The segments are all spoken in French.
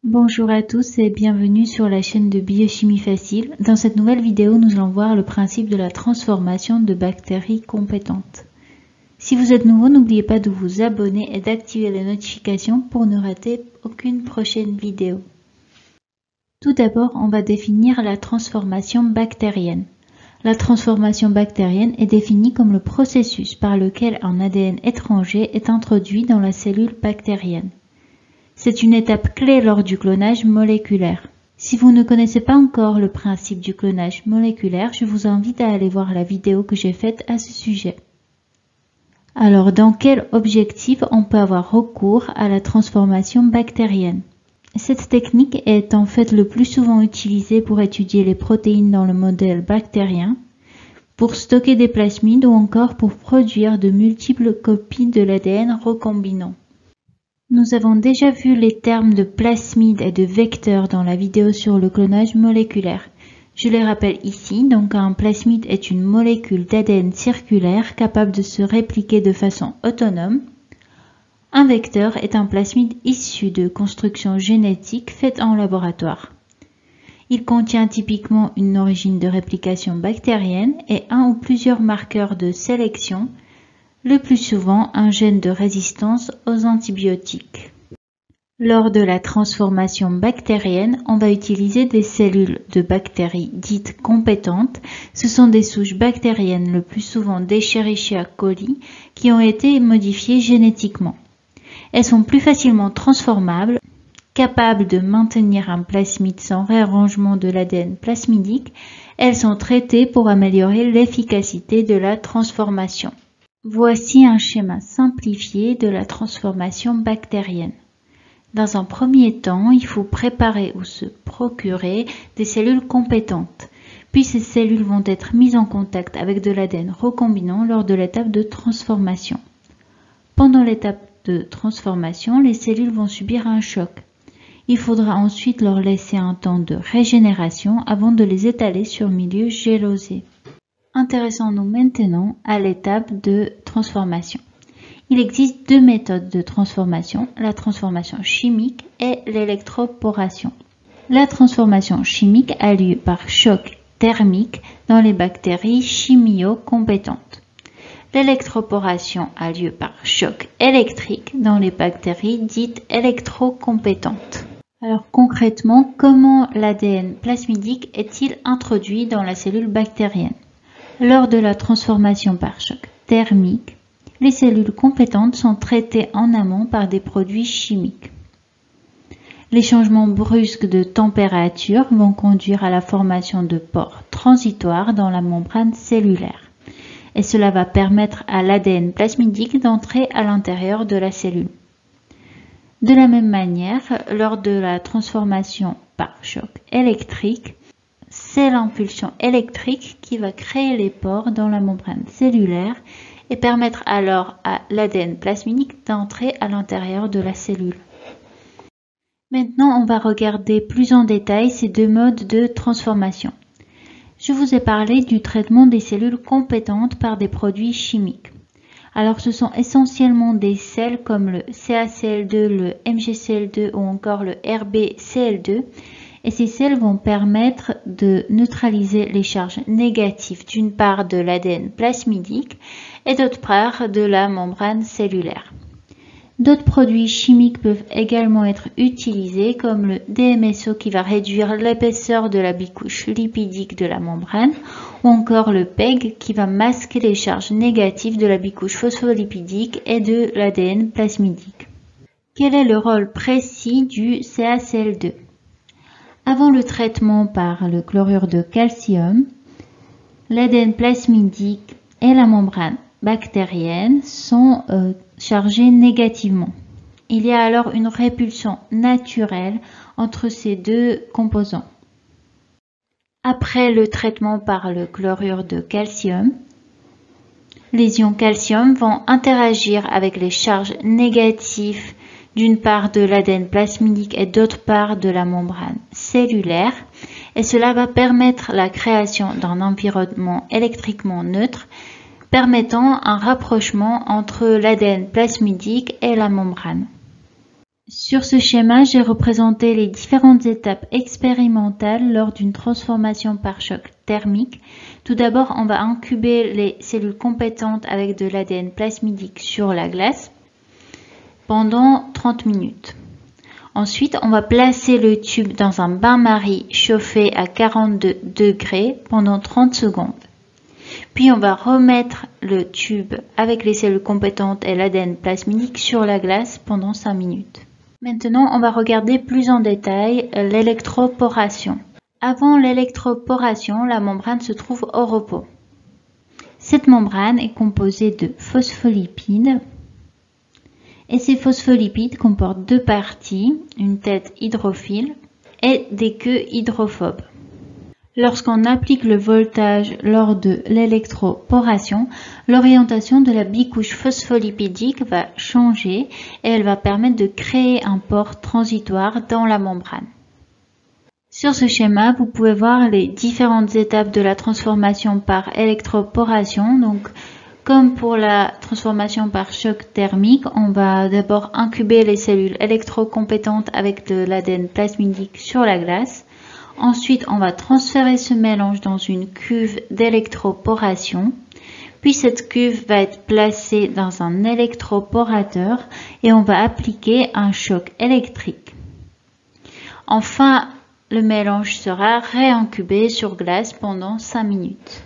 Bonjour à tous et bienvenue sur la chaîne de Biochimie Facile. Dans cette nouvelle vidéo, nous allons voir le principe de la transformation de bactéries compétentes. Si vous êtes nouveau, n'oubliez pas de vous abonner et d'activer les notifications pour ne rater aucune prochaine vidéo. Tout d'abord, on va définir la transformation bactérienne. La transformation bactérienne est définie comme le processus par lequel un ADN étranger est introduit dans la cellule bactérienne. C'est une étape clé lors du clonage moléculaire. Si vous ne connaissez pas encore le principe du clonage moléculaire, je vous invite à aller voir la vidéo que j'ai faite à ce sujet. Alors, dans quel objectif on peut avoir recours à la transformation bactérienne? Cette technique est en fait le plus souvent utilisée pour étudier les protéines dans le modèle bactérien, pour stocker des plasmides ou encore pour produire de multiples copies de l'ADN recombinant. Nous avons déjà vu les termes de plasmide et de vecteur dans la vidéo sur le clonage moléculaire. Je les rappelle ici, donc un plasmide est une molécule d'ADN circulaire capable de se répliquer de façon autonome. Un vecteur est un plasmide issu de constructions génétiques faites en laboratoire. Il contient typiquement une origine de réplication bactérienne et un ou plusieurs marqueurs de sélection, le plus souvent un gène de résistance aux antibiotiques. Lors de la transformation bactérienne, on va utiliser des cellules de bactéries dites compétentes. Ce sont des souches bactériennes, le plus souvent d'Escherichia coli, qui ont été modifiées génétiquement. Elles sont plus facilement transformables, capables de maintenir un plasmide sans réarrangement de l'ADN plasmidique. Elles sont traitées pour améliorer l'efficacité de la transformation. Voici un schéma simplifié de la transformation bactérienne. Dans un premier temps, il faut préparer ou se procurer des cellules compétentes. Puis ces cellules vont être mises en contact avec de l'ADN recombinant lors de l'étape de transformation. Pendant l'étape de transformation, les cellules vont subir un choc. Il faudra ensuite leur laisser un temps de régénération avant de les étaler sur milieu gélosé. Intéressons-nous maintenant à l'étape de transformation. Il existe deux méthodes de transformation, la transformation chimique et l'électroporation. La transformation chimique a lieu par choc thermique dans les bactéries chimio-compétentes. L'électroporation a lieu par choc électrique dans les bactéries dites électrocompétentes. Alors concrètement, comment l'ADN plasmidique est-il introduit dans la cellule bactérienne? Lors de la transformation par choc thermique, les cellules compétentes sont traitées en amont par des produits chimiques. Les changements brusques de température vont conduire à la formation de pores transitoires dans la membrane cellulaire. Et cela va permettre à l'ADN plasmidique d'entrer à l'intérieur de la cellule. De la même manière, lors de la transformation par choc électrique, c'est l'impulsion électrique qui va créer les pores dans la membrane cellulaire et permettre alors à l'ADN plasmidique d'entrer à l'intérieur de la cellule. Maintenant, on va regarder plus en détail ces deux modes de transformation. Je vous ai parlé du traitement des cellules compétentes par des produits chimiques. Alors, ce sont essentiellement des sels comme le CaCl2, le MgCl2 ou encore le RbCl2. Et ces sels vont permettre de neutraliser les charges négatives d'une part de l'ADN plasmidique et d'autre part de la membrane cellulaire. D'autres produits chimiques peuvent également être utilisés comme le DMSO qui va réduire l'épaisseur de la bicouche lipidique de la membrane ou encore le PEG qui va masquer les charges négatives de la bicouche phospholipidique et de l'ADN plasmidique. Quel est le rôle précis du CaCl2? Avant le traitement par le chlorure de calcium, l'ADN plasmidique et la membrane bactérienne sont chargés négativement. Il y a alors une répulsion naturelle entre ces deux composants. Après le traitement par le chlorure de calcium, les ions calcium vont interagir avec les charges négatives d'une part de l'ADN plasmidique et d'autre part de la membrane cellulaire, et cela va permettre la création d'un environnement électriquement neutre, permettant un rapprochement entre l'ADN plasmidique et la membrane. Sur ce schéma, j'ai représenté les différentes étapes expérimentales lors d'une transformation par choc thermique. Tout d'abord, on va incuber les cellules compétentes avec de l'ADN plasmidique sur la glace pendant 30 minutes. Ensuite, on va placer le tube dans un bain-marie chauffé à 42 degrés pendant 30 secondes. Puis, on va remettre le tube avec les cellules compétentes et l'ADN plasmidique sur la glace pendant 5 minutes. Maintenant, on va regarder plus en détail l'électroporation. Avant l'électroporation, la membrane se trouve au repos. Cette membrane est composée de phospholipides. Et ces phospholipides comportent deux parties, une tête hydrophile et des queues hydrophobes. Lorsqu'on applique le voltage lors de l'électroporation, l'orientation de la bicouche phospholipidique va changer et elle va permettre de créer un pore transitoire dans la membrane. Sur ce schéma, vous pouvez voir les différentes étapes de la transformation par électroporation. Donc, comme pour la transformation par choc thermique, on va d'abord incuber les cellules électrocompétentes avec de l'ADN plasmidique sur la glace. Ensuite, on va transférer ce mélange dans une cuve d'électroporation. Puis cette cuve va être placée dans un électroporateur et on va appliquer un choc électrique. Enfin, le mélange sera réincubé sur glace pendant 5 minutes.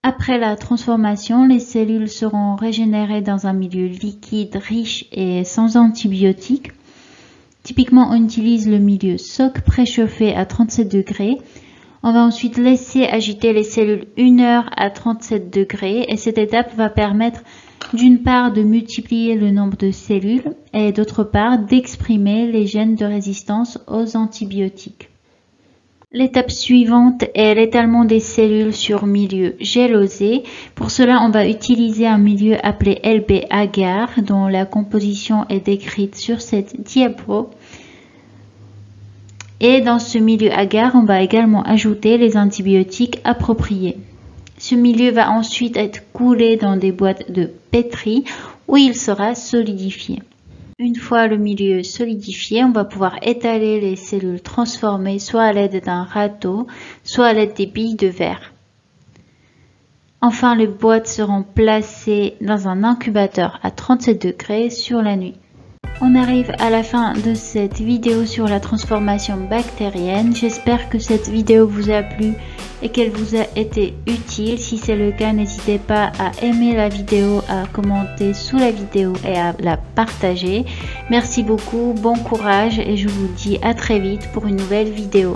Après la transformation, les cellules seront régénérées dans un milieu liquide riche et sans antibiotiques. Typiquement, on utilise le milieu SOC préchauffé à 37 degrés. On va ensuite laisser agiter les cellules 1 heure à 37 degrés et cette étape va permettre d'une part de multiplier le nombre de cellules et d'autre part d'exprimer les gènes de résistance aux antibiotiques. L'étape suivante est l'étalement des cellules sur milieu gélosé. Pour cela, on va utiliser un milieu appelé LB agar dont la composition est décrite sur cette diapo. Et dans ce milieu agar, on va également ajouter les antibiotiques appropriés. Ce milieu va ensuite être coulé dans des boîtes de pétri où il sera solidifié. Une fois le milieu solidifié, on va pouvoir étaler les cellules transformées soit à l'aide d'un râteau, soit à l'aide des billes de verre. Enfin, les boîtes seront placées dans un incubateur à 37 degrés sur la nuit. On arrive à la fin de cette vidéo sur la transformation bactérienne. J'espère que cette vidéo vous a plu et qu'elle vous a été utile. Si c'est le cas, n'hésitez pas à aimer la vidéo, à commenter sous la vidéo et à la partager. Merci beaucoup, bon courage et je vous dis à très vite pour une nouvelle vidéo.